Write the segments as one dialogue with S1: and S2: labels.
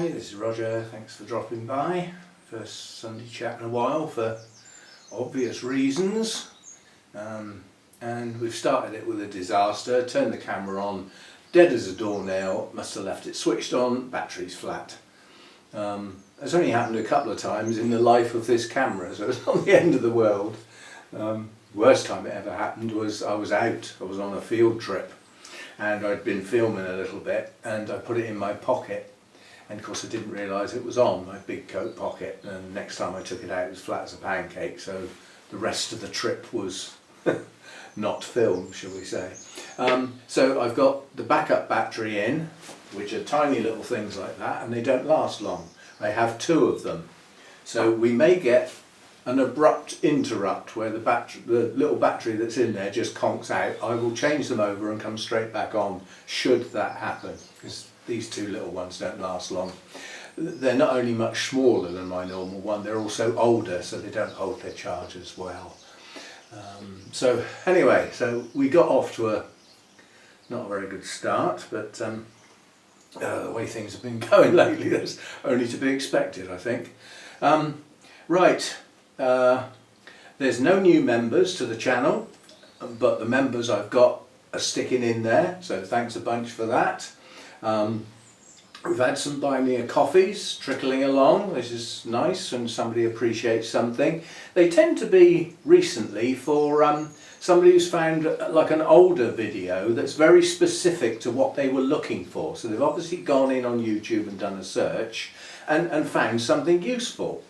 S1: Hi, this is Roger. Thanks for dropping by. First Sunday chat in a while for obvious reasons. And we've started it with a disaster. Turned the camera on, dead as a doornail. Must have left it switched on, battery's flat. It's only happened a couple of times in the life of this camera, so it's not the end of the world. Worst time it ever happened was I was out. I was on a field trip and I'd been filming a little bit and I put it in my pocket. And of course I didn't realise it was on my big coat pocket, and next time I took it out it was flat as a pancake, so the rest of the trip was not filmed, shall we say. So I've got the backup battery in, which are tiny little things like that, and they don't last long. I have two of them. So we may get an abrupt interrupt where the little battery that's in there just conks out. I will change them over and come straight back on should that happen, because these two little ones don't last long. They're not only much smaller than my normal one, they're also older, so they don't hold their charge as well. So anyway, so we got off to not a very good start, but the way things have been going lately, that's only to be expected, I think. Right, there's no new members to the channel, but the members I've got are sticking in there, so thanks a bunch for that. We've had some buy me a coffees trickling along. This is nice when somebody appreciates something. They tend to be recently for somebody who's found like an older video that's very specific to what they were looking for. So they've obviously gone in on YouTube and done a search and found something useful.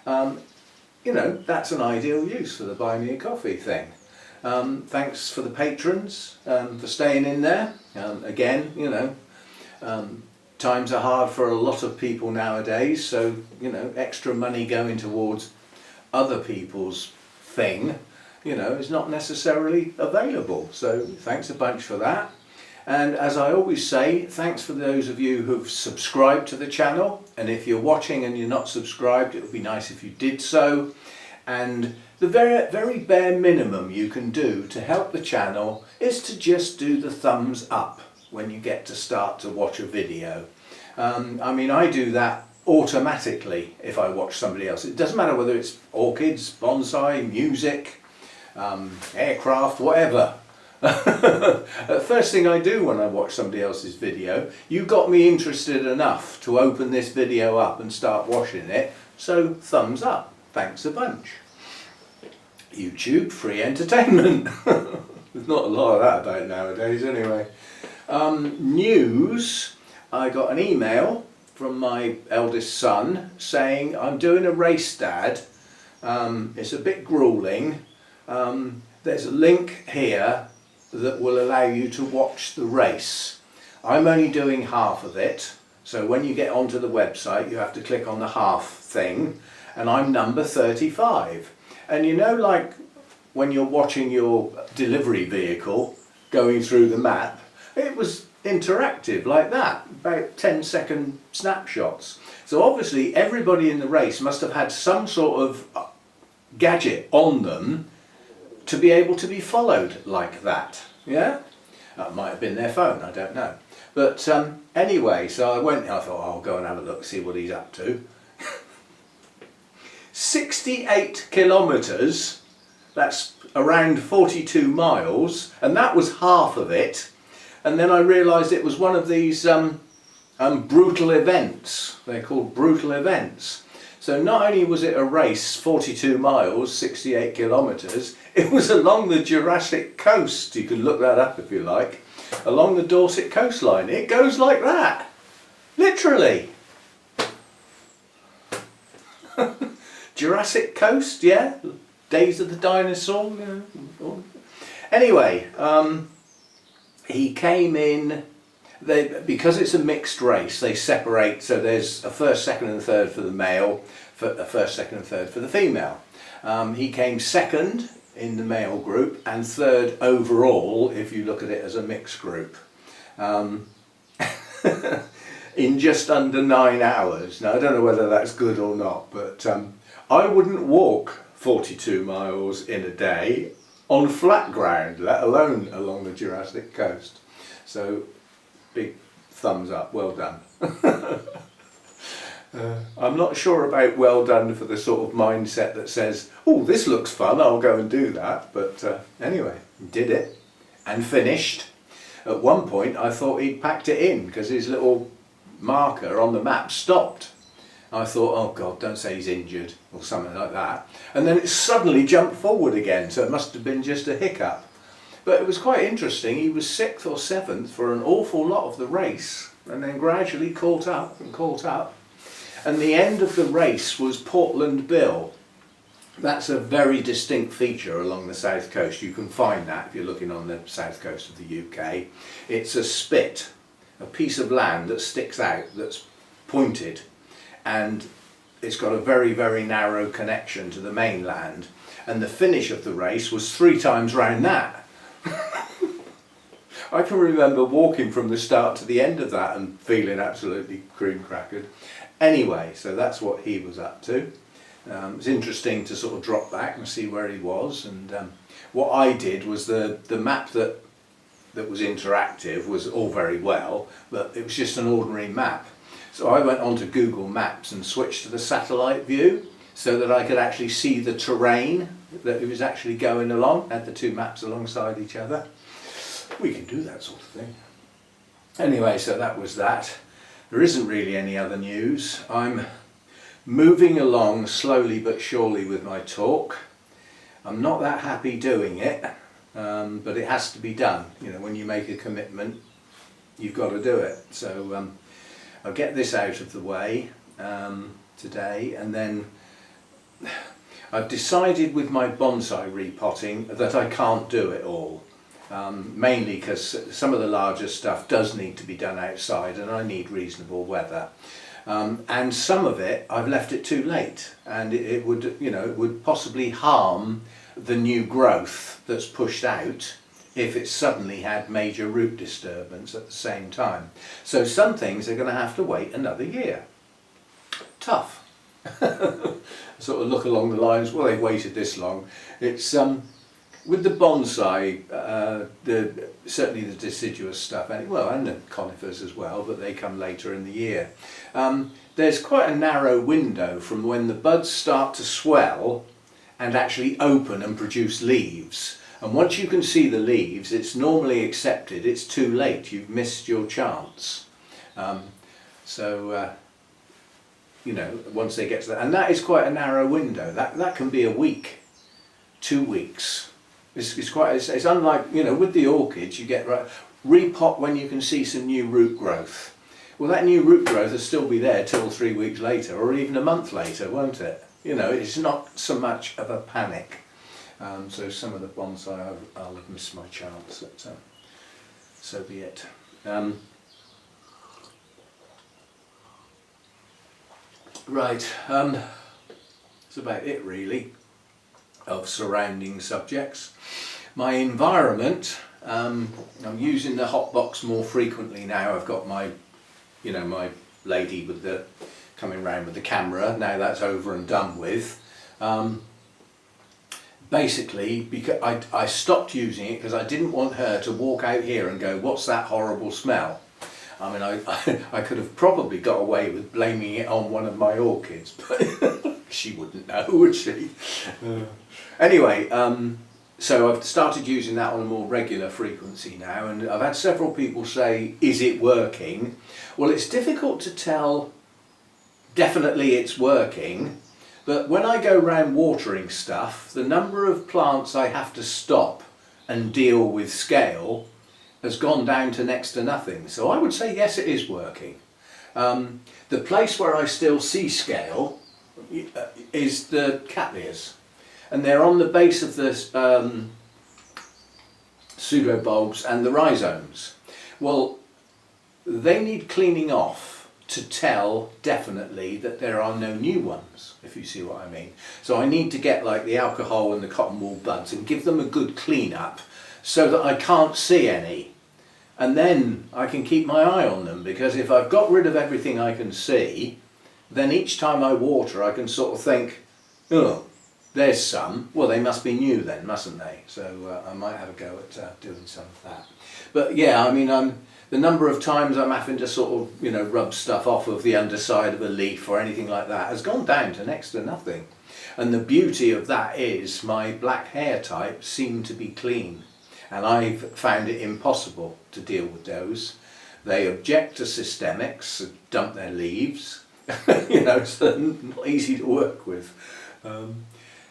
S1: You know, that's an ideal use for the buy me a coffee thing. Thanks for the patrons for staying in there. Again, you know, times are hard for a lot of people nowadays, so you know, extra money going towards other people's thing, you know, is not necessarily available. So thanks a bunch for that. And as I always say, thanks for those of you who've subscribed to the channel, and if you're watching and you're not subscribed, it would be nice if you did so. And the very bare minimum you can do to help the channel is to just do the thumbs up when you get to start to watch a video. I mean, I do that automatically if I watch somebody else. It doesn't matter whether it's orchids, bonsai, music, aircraft, whatever. The first thing I do when I watch somebody else's video, you got me interested enough to open this video up and start watching it, so thumbs up. Thanks a bunch. YouTube, free entertainment. There's not a lot of that about nowadays anyway. News, I got an email from my eldest son saying, I'm doing a race, Dad. It's a bit grueling. There's a link here that will allow you to watch the race. I'm only doing half of it, so when you get onto the website you have to click on the half thing, and I'm number 35. And you know, like when you're watching your delivery vehicle going through the map, it was interactive like that, about 10-second snapshots. So obviously everybody in the race must have had some sort of gadget on them to be able to be followed like that. Yeah? That might have been their phone, I don't know. But anyway, so I went, I thought, oh, I'll go and have a look, see what he's up to. 68 kilometres, that's around 42 miles, and that was half of it. And then I realised it was one of these brutal events. They're called brutal events. So not only was it a race 42 miles, 68 kilometres, it was along the Jurassic coast. You can look that up if you like. Along the Dorset coastline. It goes like that. Literally. Jurassic coast, yeah? Days of the dinosaur. You know. Anyway, he came in, because it's a mixed race, they separate, so there's a first, second and third for the male, a first, second and third for the female. He came second in the male group and third overall if you look at it as a mixed group. In just under 9 hours. Now I don't know whether that's good or not, but I wouldn't walk 42 miles in a day on flat ground, let alone along the Jurassic coast. So big thumbs up, well done. I'm not sure about well done for the sort of mindset that says, oh, this looks fun, I'll go and do that. But anyway, did it and finished. At one point I thought he'd packed it in because his little marker on the map stopped. I thought, oh God, don't say he's injured or something like that. And then it suddenly jumped forward again, so it must have been just a hiccup. But it was quite interesting. He was 6th or 7th for an awful lot of the race, and then gradually caught up and caught up. And the end of the race was Portland Bill. That's a very distinct feature along the south coast. You can find that if you're looking on the south coast of the UK. It's a spit, a piece of land that sticks out, that's pointed, and it's got a very, very narrow connection to the mainland. And the finish of the race was 3 times round that. I can remember walking from the start to the end of that and feeling absolutely cream crackered. Anyway, so that's what he was up to. It was interesting to sort of drop back and see where he was. And what I did was the map that was interactive was all very well, but it was just an ordinary map. So I went onto Google Maps and switched to the satellite view so that I could actually see the terrain that it was actually going along, had the 2 maps alongside each other. We can do that sort of thing. Anyway, so that was that. There isn't really any other news. I'm moving along slowly but surely with my talk. I'm not that happy doing it, but it has to be done. You know, when you make a commitment, you've got to do it. So I'll get this out of the way today, and then I've decided with my bonsai repotting that I can't do it all. Mainly because some of the larger stuff does need to be done outside and I need reasonable weather. And some of it I've left it too late, and it would, you know, it would possibly harm the new growth that's pushed out if it suddenly had major root disturbance at the same time. So some things are going to have to wait another year. Tough. Sort of look along the lines, well, they've waited this long. It's with the bonsai, certainly the deciduous stuff, and the conifers as well, but they come later in the year. There's quite a narrow window from when the buds start to swell and actually open and produce leaves. And once you can see the leaves, it's normally accepted. It's too late. You've missed your chance. You know, once they get to that, and that is quite a narrow window. That can be a week, 2 weeks. It's unlike, you know, with the orchids, you get repot when you can see some new root growth. Well, that new root growth will still be there till 3 weeks later, or even a month later, won't it? You know, it's not so much of a panic. So some of the bonsai I'll have missed my chance, but so be it. Right, that's about it really of surrounding subjects. My environment, I'm using the hot box more frequently now. I've got my, you know, my lady with the coming round with the camera. Now that's over and done with. Basically, because I stopped using it because I didn't want her to walk out here and go, what's that horrible smell? I mean, I could have probably got away with blaming it on one of my orchids, but she wouldn't know, would she? Anyway, so I've started using that on a more regular frequency now, and I've had several people say, is it working? Well, it's difficult to tell definitely it's working, but when I go round watering stuff, the number of plants I have to stop and deal with scale has gone down to next to nothing. So I would say yes, it is working. The place where I still see scale is the cattleyas, and they're on the base of the pseudobulbs and the rhizomes. Well, they need cleaning off to tell definitely that there are no new ones, if you see what I mean. So I need to get like the alcohol and the cotton wool buds and give them a good clean up so that I can't see any. And then I can keep my eye on them, because if I've got rid of everything I can see, then each time I water I can sort of think, oh, there's some, well they must be new then, mustn't they? So I might have a go at doing some of that. But yeah, I mean, the number of times I'm having to sort of, you know, rub stuff off of the underside of a leaf or anything like that has gone down to next to nothing. And the beauty of that is my black hair types seem to be clean, and I've found it impossible to deal with those. They object to systemics, dump their leaves, you know, so they're not easy to work with.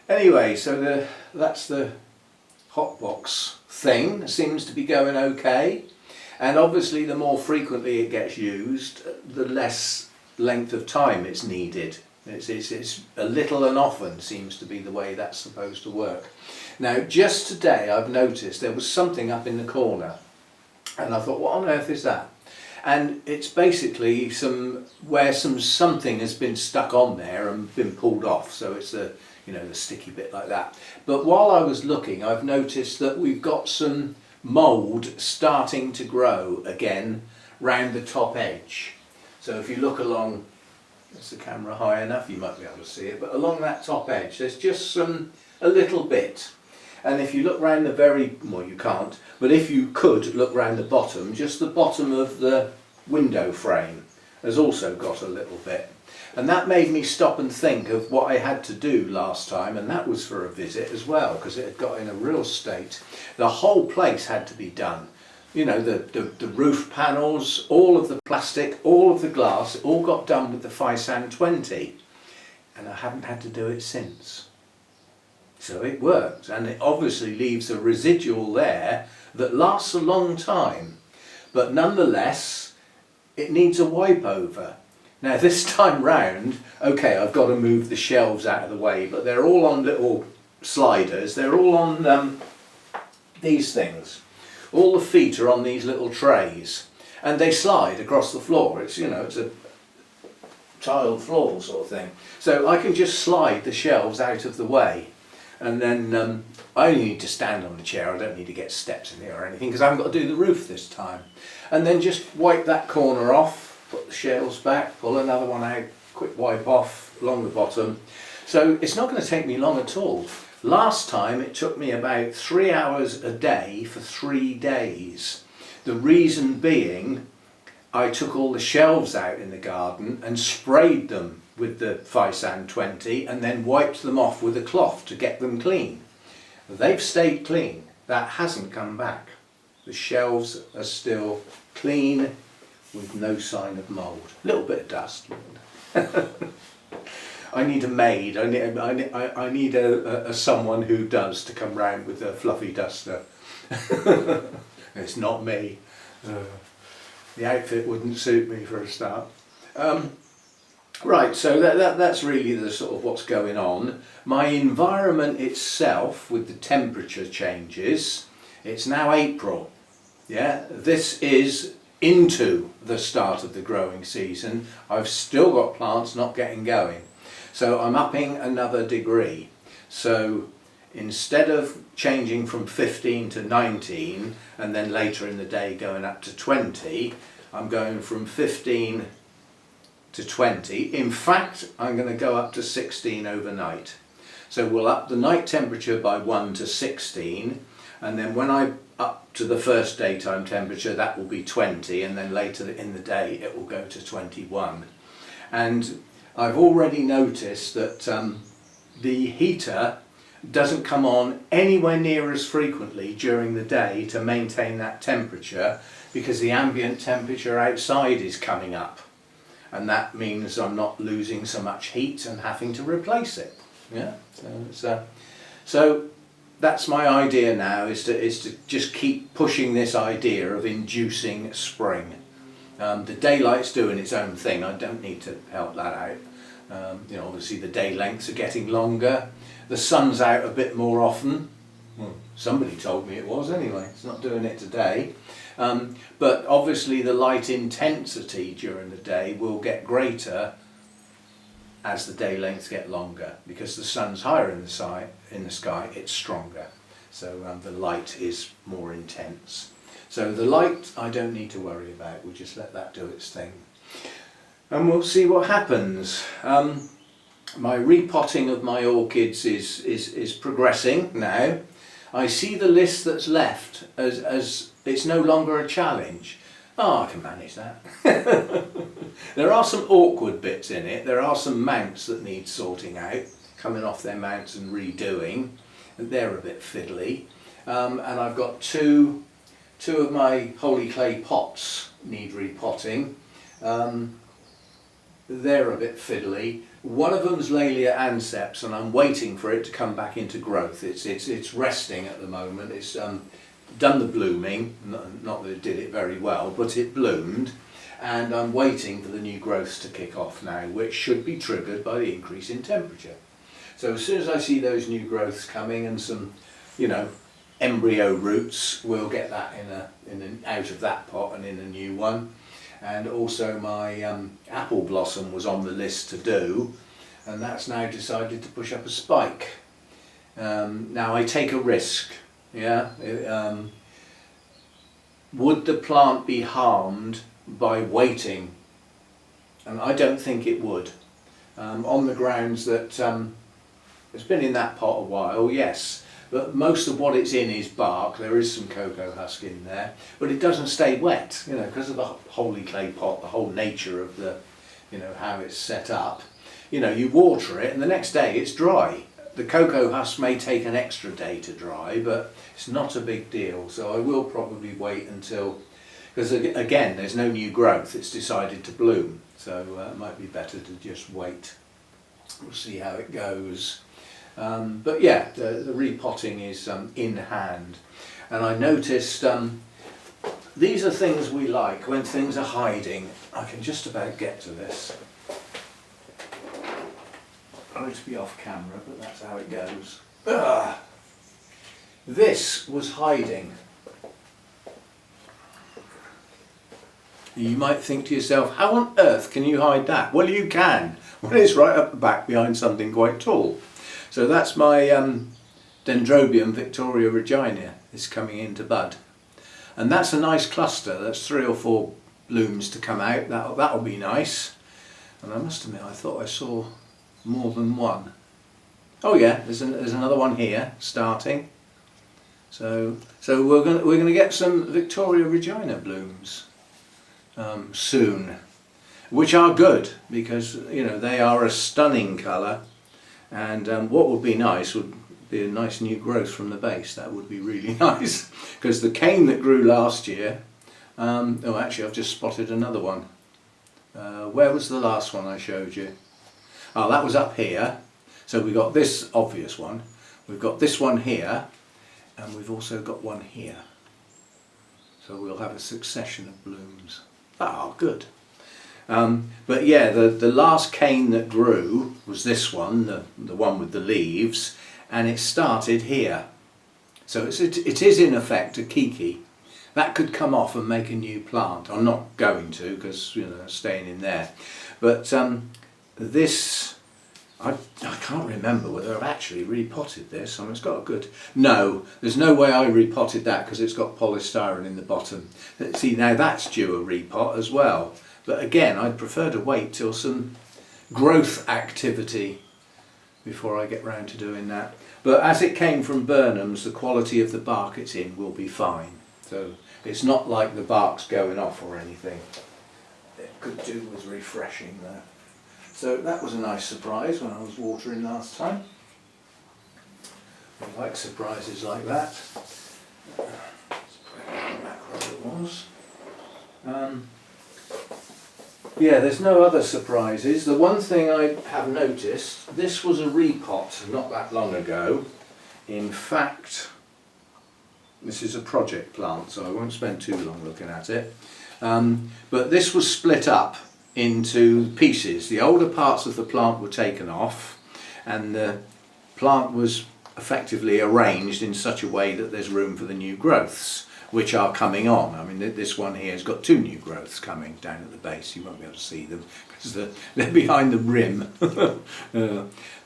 S1: Anyway, so that's the hotbox thing. It seems to be going okay. And obviously the more frequently it gets used, the less length of time it's needed. It's a little and often seems to be the way that's supposed to work. Now just today I've noticed there was something up in the corner, and I thought, what on earth is that? And it's basically something has been stuck on there and been pulled off, so it's the sticky bit like that. But while I was looking, I've noticed that we've got some mould starting to grow again round the top edge. So if you look along, is the camera high enough? You might be able to see it, but along that top edge there's just a little bit. And if you look round you can't, but if you could look round the bottom, just the bottom of the window frame has also got a little bit. And that made me stop and think of what I had to do last time, and that was for a visit as well, because it had got in a real state. The whole place had to be done. You know, the roof panels, all of the plastic, all of the glass, it all got done with the Fisan 20, and I haven't had to do it since. So it works, and it obviously leaves a residual there that lasts a long time, but nonetheless it needs a wipe over. Now this time round, okay, I've got to move the shelves out of the way, but they're all on little sliders. They're all on these things. All the feet are on these little trays, and they slide across the floor. It's, you know, it's a tiled floor sort of thing. So I can just slide the shelves out of the way, and then I only need to stand on the chair. I don't need to get steps in here or anything, because I haven't got to do the roof this time. And then just wipe that corner off. Put the shelves back, pull another one out, quick wipe off along the bottom. So it's not going to take me long at all. Last time it took me about 3 hours a day for 3 days. The reason being, I took all the shelves out in the garden and sprayed them with the Fisan 20 and then wiped them off with a cloth to get them clean. They've stayed clean. That hasn't come back. The shelves are still clean, with no sign of mould. A little bit of dust. I need a maid. I need a someone who does to come round with a fluffy duster. It's not me. The outfit wouldn't suit me for a start. Right, so that's really the sort of what's going on. My environment itself, with the temperature changes, it's now April. Yeah, this is into the start of the growing season. I've still got plants not getting going, so I'm upping another degree. So instead of changing from 15 to 19 and then later in the day going up to 20, I'm going from 15 to 20. In fact, I'm going to go up to 16 overnight. So we'll up the night temperature by 1 to 16, and then when I up to the first daytime temperature, that will be 20, and then later in the day it will go to 21. And I've already noticed that the heater doesn't come on anywhere near as frequently during the day to maintain that temperature, because the ambient temperature outside is coming up, and that means I'm not losing so much heat and having to replace it. Yeah, so that's my idea now, is to just keep pushing this idea of inducing spring. The daylight's doing its own thing. I don't need to help that out. You know, obviously the day lengths are getting longer. The sun's out a bit more often. Well, somebody told me it was anyway. It's not doing it today. But obviously the light intensity during the day will get greater as the day lengths get longer, because the sun's higher in the sky, it's stronger. So the light is more intense. So the light I don't need to worry about. We'll just let that do its thing. And we'll see what happens. My repotting of my orchids is progressing now. I see the list that's left as it's no longer a challenge. Oh, I can manage that. There are some awkward bits in it. There are some mounts that need sorting out, coming off their mounts and redoing. They're a bit fiddly. And I've got two of my holy clay pots need repotting. They're a bit fiddly. One of them's Laelia anceps, and I'm waiting for it to come back into growth. It's resting at the moment. It's done the blooming, not that it did it very well, but it bloomed, and I'm waiting for the new growths to kick off now, which should be triggered by the increase in temperature. So as soon as I see those new growths coming and some, you know, embryo roots, we'll get that out of that pot and in a new one. And also my apple blossom was on the list to do, and that's now decided to push up a spike. Now I take a risk, yeah. Would the plant be harmed by waiting? And I don't think it would, on the grounds that it's been in that pot a while, yes. But most of what it's in is bark. There is some cocoa husk in there, but it doesn't stay wet, you know, because of the holy clay pot, the whole nature of the, you know, how it's set up. You know, you water it and the next day it's dry. The cocoa husk may take an extra day to dry, but it's not a big deal. So I will probably wait until, because again, there's no new growth. It's decided to bloom. So it might be better to just wait. We'll see how it goes. But yeah, the repotting is in hand, and I noticed these are things we like when things are hiding. I can just about get to this. I'm going to be off camera, but that's how it goes. Ugh. This was hiding. You might think to yourself, how on earth can you hide that? Well, you can, when it's right up the back behind something quite tall. So that's my Dendrobium Victoria Regina is coming into bud, and that's a nice cluster. That's 3 or 4 blooms to come out. That'll be nice. And I must admit, I thought I saw more than one. Oh yeah, there's another one here starting. So we're gonna get some Victoria Regina blooms soon, which are good because, you know, they are a stunning colour. And what would be nice would be a nice new growth from the base. That would be really nice, because the cane that grew last year, oh actually I've just spotted another one. Where was the last one I showed you? Oh, that was up here. So we got this obvious one, we've got this one here, and we've also got one here. So we'll have a succession of blooms. Ah, good. But yeah, the last cane that grew was this one, the one with the leaves, and it started here. So it is in effect a kiki. That could come off and make a new plant. I'm not going to, because, you know, it's staying in there. But this, I can't remember whether I've actually repotted this. I mean, it's got a good... No, there's no way I repotted that because it's got polystyrene in the bottom. See, now that's due a repot as well. But again, I'd prefer to wait till some growth activity before I get round to doing that. But as it came from Burnham's, the quality of the bark it's in will be fine. So it's not like the bark's going off or anything. It could do with refreshing there. So that was a nice surprise when I was watering last time. I like surprises like that. Let's put it on the macro it was. Yeah, there's no other surprises. The one thing I have noticed, this was a repot not that long ago. In fact, this is a project plant, so I won't spend too long looking at it. But this was split up into pieces. The older parts of the plant were taken off, and the plant was effectively arranged in such a way that there's room for the new growths, which are coming on. I mean, this one here has got 2 new growths coming down at the base. You won't be able to see them because they're behind the rim.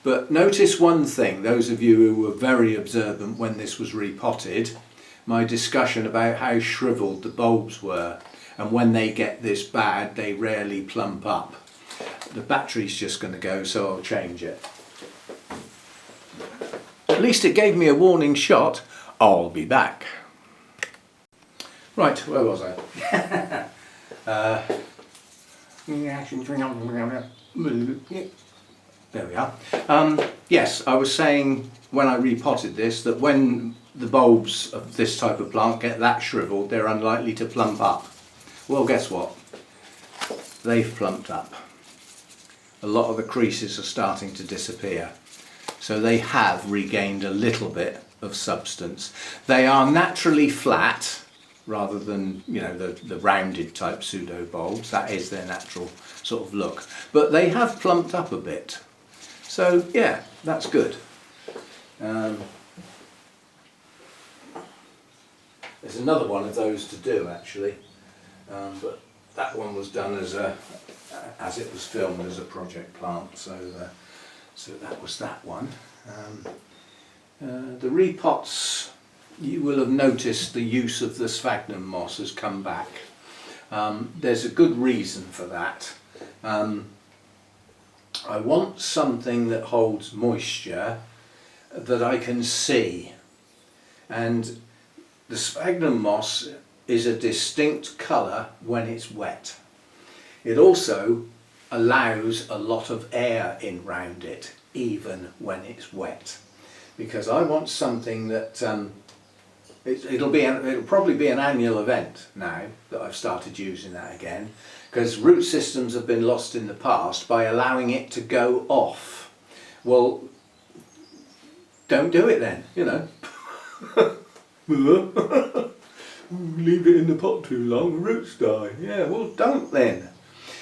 S1: But notice one thing, those of you who were very observant when this was repotted, my discussion about how shriveled the bulbs were, and when they get this bad they rarely plump up. The battery's just going to go, so I'll change it. At least it gave me a warning shot. I'll be back. Right, where was I? There we are. Yes, I was saying when I repotted this that when the bulbs of this type of plant get that shriveled, they're unlikely to plump up. Well, guess what? They've plumped up. A lot of the creases are starting to disappear. So they have regained a little bit of substance. They are naturally flat rather than, you know, the rounded type pseudo bulbs. That is their natural sort of look. But they have plumped up a bit. So yeah, that's good. There's another one of those to do actually, but that one was done as it was filmed as a project plant. So that was that one. The repots, you will have noticed the use of the sphagnum moss has come back. There's a good reason for that. I want something that holds moisture that I can see, and the sphagnum moss is a distinct colour when it's wet. It also allows a lot of air in round it even when it's wet, because I want something that it'll probably be an annual event now that I've started using that again, because root systems have been lost in the past by allowing it to go off. Well, don't do it then, you know. Leave it in the pot too long, the roots die. Yeah, well, don't then.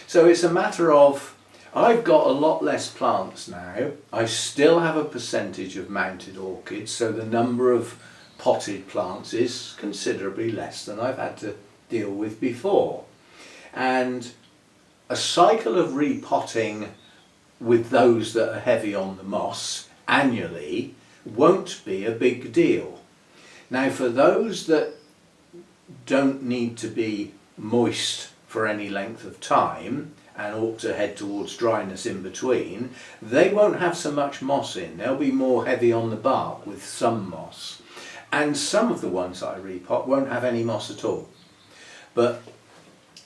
S1: So it's a matter of, I've got a lot less plants now. I still have a percentage of mounted orchids, so the number of potted plants is considerably less than I've had to deal with before. And a cycle of repotting with those that are heavy on the moss annually won't be a big deal. Now, for those that don't need to be moist for any length of time and ought to head towards dryness in between, they won't have so much moss in. They'll be more heavy on the bark with some moss. And some of the ones I repot won't have any moss at all. But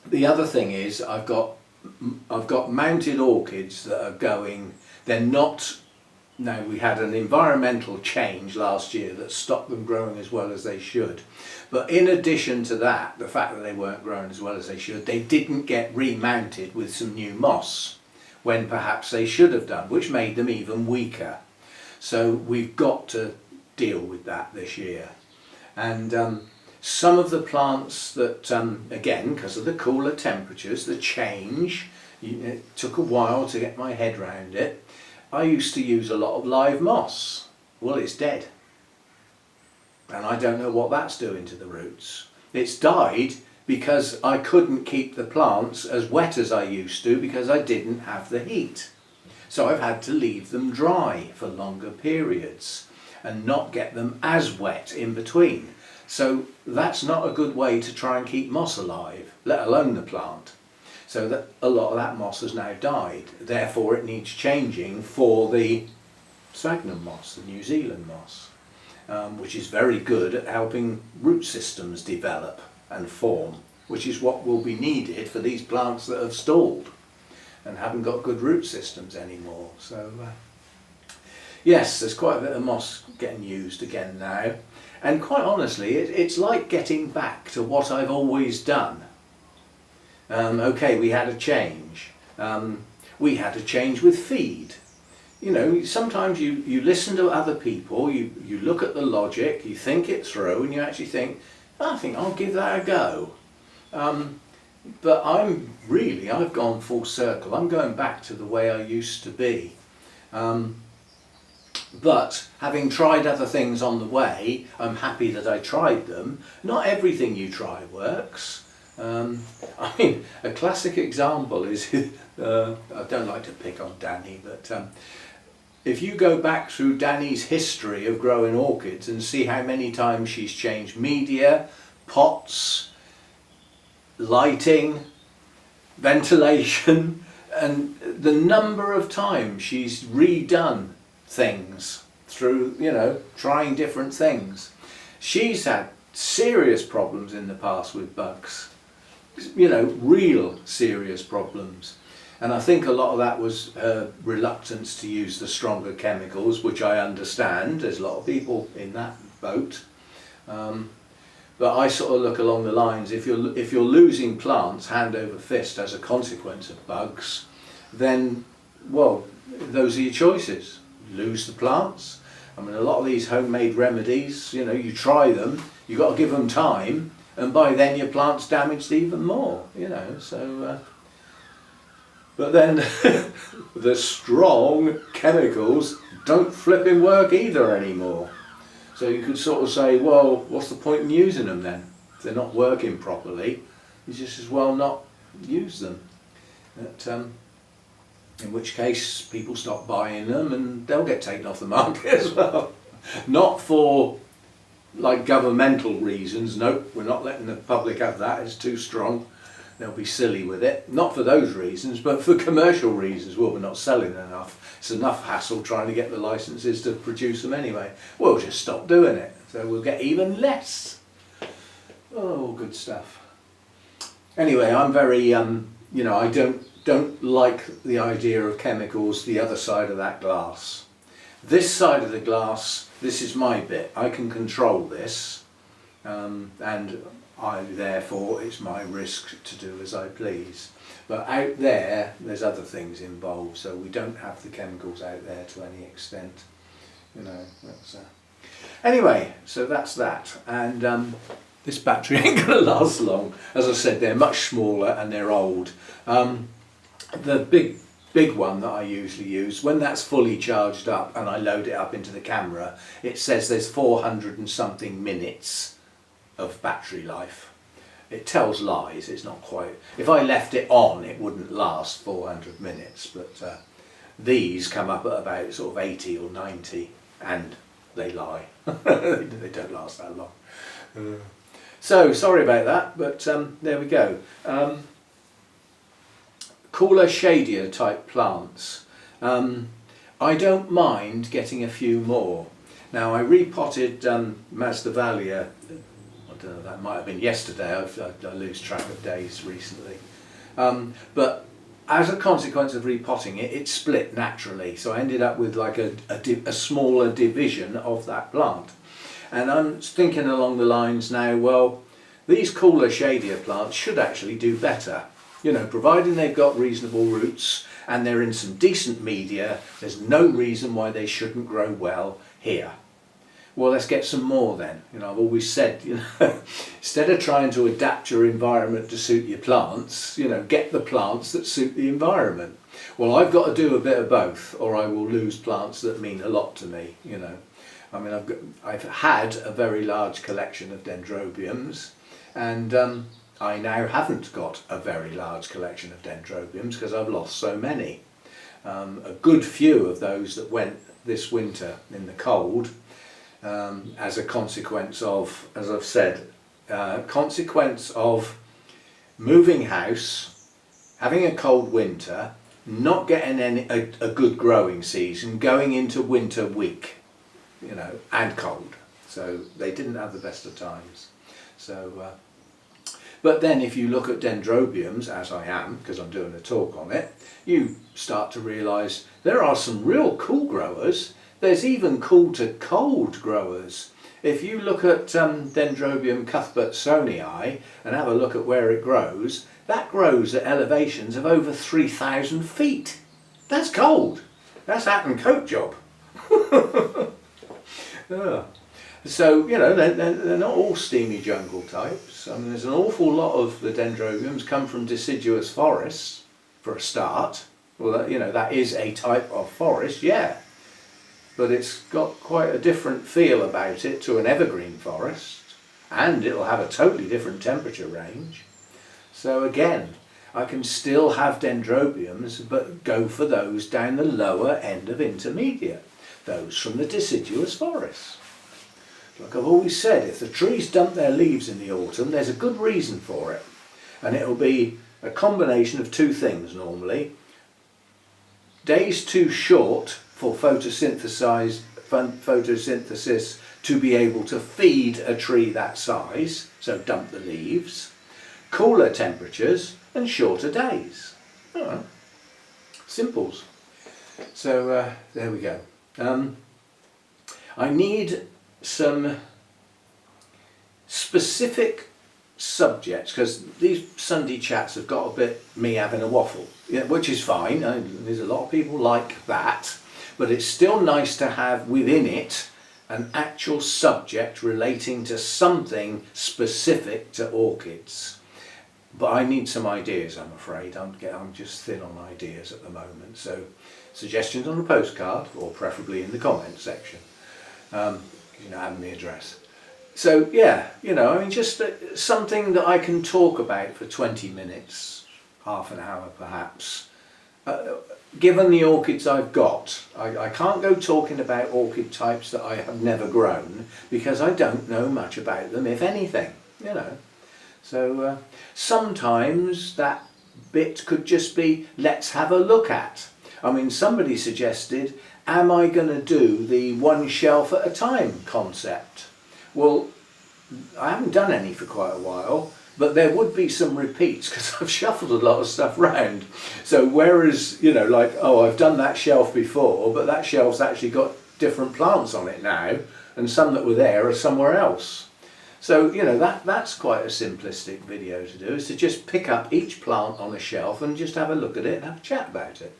S1: the other thing is I've got mounted orchids that are going, they're not. Now, we had an environmental change last year that stopped them growing as well as they should. But in addition to that, the fact that they weren't growing as well as they should, they didn't get remounted with some new moss when perhaps they should have done, which made them even weaker. So we've got to deal with that this year. And some of the plants that, again, because of the cooler temperatures, the change, it took a while to get my head around it. I used to use a lot of live moss. Well, it's dead. And I don't know what that's doing to the roots. It's died because I couldn't keep the plants as wet as I used to because I didn't have the heat. So I've had to leave them dry for longer periods and not get them as wet in between. So that's not a good way to try and keep moss alive, let alone the plant. So that a lot of that moss has now died. Therefore it needs changing for the sphagnum moss, the New Zealand moss, which is very good at helping root systems develop and form, which is what will be needed for these plants that have stalled and haven't got good root systems anymore. So yes, there's quite a bit of moss getting used again now. And quite honestly, it's like getting back to what I've always done. Okay, we had a change. We had a change with feed. You know, sometimes you listen to other people, you look at the logic, you think it through, and you actually think, I think I'll give that a go. But I've gone full circle. I'm going back to the way I used to be. But having tried other things on the way, I'm happy that I tried them. Not everything you try works. I mean, a classic example is, I don't like to pick on Danny, but if you go back through Danny's history of growing orchids and see how many times she's changed media, pots, lighting, ventilation, and the number of times she's redone things through, you know, trying different things. She's had serious problems in the past with bugs. you know, real serious problems. And I think a lot of that was her reluctance to use the stronger chemicals, which I understand. There's a lot of people in that boat. But I sort of look along the lines, if you're losing plants hand over fist as a consequence of bugs, then, well, those are your choices. Lose the plants. I mean, a lot of these homemade remedies, you know, you try them, you've got to give them time, and by then your plant's damaged even more, you know, so... But then the strong chemicals don't flipping work either anymore. So you could sort of say, well, what's the point in using them then? If they're not working properly, you just as well not use them. In which case people stop buying them and they'll get taken off the market as well. Not for like governmental reasons, nope, we're not letting the public have that, it's too strong. They'll be silly with it. Not for those reasons, but for commercial reasons. Well, we're not selling enough. It's enough hassle trying to get the licenses to produce them anyway. We'll just stop doing it. So we'll get even less. Oh, good stuff. Anyway, I'm very, you know, I don't like the idea of chemicals the other side of that glass. This side of the glass, this is my bit. I can control this. And therefore it's my risk to do as I please. But out there, there's other things involved, so we don't have the chemicals out there to any extent. You know, that's anyway, so that's that. And this battery ain't gonna last long. As I said, they're much smaller and they're old. The big one that I usually use, when that's fully charged up and I load it up into the camera, it says there's 400 and something minutes of battery life. It tells lies, it's not quite. If I left it on, it wouldn't last 400 minutes, but these come up at about sort of 80 or 90, and they lie. They don't last that long. So, sorry about that, but there we go. Cooler, shadier type plants. I don't mind getting a few more. Now, I repotted Masdevallia. I don't know, that might have been yesterday. I lose track of days recently. But as a consequence of repotting it, it split naturally. So I ended up with like a smaller division of that plant. And I'm thinking along the lines now, well, these cooler, shadier plants should actually do better. You know, providing they've got reasonable roots and they're in some decent media, there's no reason why they shouldn't grow well here. Well, let's get some more then. You know, I've always said, you know, instead of trying to adapt your environment to suit your plants, you know, get the plants that suit the environment. Well, I've got to do a bit of both, or I will lose plants that mean a lot to me, you know. I mean, I've had a very large collection of dendrobiums, and I now haven't got a very large collection of dendrobiums because I've lost so many. A good few of those that went this winter in the cold, as a consequence of, as I've said, consequence of moving house, having a cold winter, not getting a good growing season, going into winter weak, you know, and cold. So they didn't have the best of times. So, but then if you look at dendrobiums, as I am, because I'm doing a talk on it, you start to realise there are some real cool growers. There's even cool to cold growers. If you look at Dendrobium cuthbertsonii and have a look at where it grows, that grows at elevations of over 3,000 feet. That's cold. That's hat and coat job. So, you know, they're not all steamy jungle types. I mean, there's an awful lot of the dendrobiums come from deciduous forests, for a start. Well, that, you know, that is a type of forest, yeah. But it's got quite a different feel about it to an evergreen forest, and it'll have a totally different temperature range. So again, I can still have dendrobiums, but go for those down the lower end of intermediate, those from the deciduous forests. Like I've always said, if the trees dump their leaves in the autumn, there's a good reason for it. And it'll be a combination of two things normally. Days too short for photosynthesis to be able to feed a tree that size, so dump the leaves. cooler temperatures and shorter days. Oh, simples. So there we go. I need some specific subjects, because these Sunday chats have got a bit me having a waffle, yeah, which is fine. There's a lot of people like that, but it's still nice to have within it an actual subject relating to something specific to orchids. But I need some ideas, I'm afraid. I'm just thin on ideas at the moment. So suggestions on a postcard, or preferably in the comments section. You know, have my address. So yeah, you know, I mean, just something that I can talk about for 20 minutes, half an hour perhaps. Given the orchids I've got, I can't go talking about orchid types that I have never grown, because I don't know much about them, if anything, you know. So sometimes that bit could just be, let's have a look at. I mean, somebody suggested, am I going to do the one shelf at a time concept? Well, I haven't done any for quite a while, but there would be some repeats because I've shuffled a lot of stuff round. So whereas, you know, like, oh, I've done that shelf before, but that shelf's actually got different plants on it now, and some that were there are somewhere else. So, you know, that's quite a simplistic video to do, is to just pick up each plant on a shelf and just have a look at it and have a chat about it.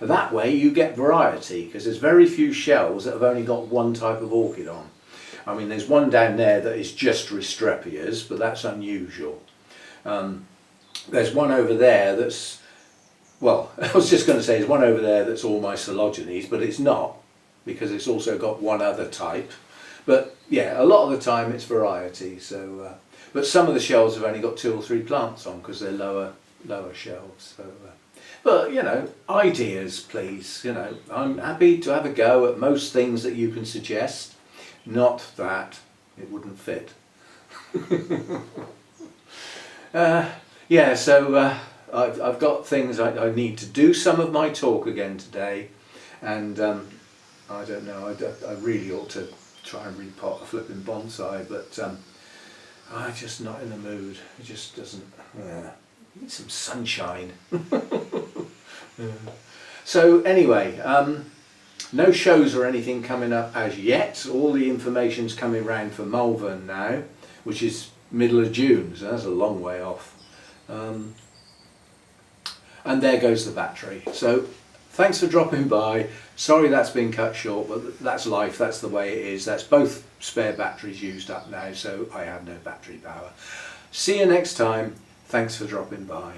S1: That way you get variety, because there's very few shelves that have only got one type of orchid on. I mean, there's one down there that is just Restrepias, but that's unusual. There's one over there that's, well, I was just going to say there's one over there that's all my Coleogenes, but it's not, because it's also got one other type. But yeah, a lot of the time it's variety. So, but some of the shelves have only got 2 or 3 plants on because they're lower shelves. So, but you know, ideas, please. You know, I'm happy to have a go at most things that you can suggest. Not that it wouldn't fit. Yeah, so I've got things I need to do some of my talk again today, and I don't know, I really ought to try and repot a flipping bonsai, but I'm just not in the mood. It just doesn't, I need some sunshine. So anyway, no shows or anything coming up as yet. All the information's coming round for Malvern now, which is middle of June, so that's a long way off. And there goes the battery. So thanks for dropping by. Sorry that's been cut short, but that's life, that's the way it is. That's both spare batteries used up now, so I have no battery power. See you next time. Thanks for dropping by.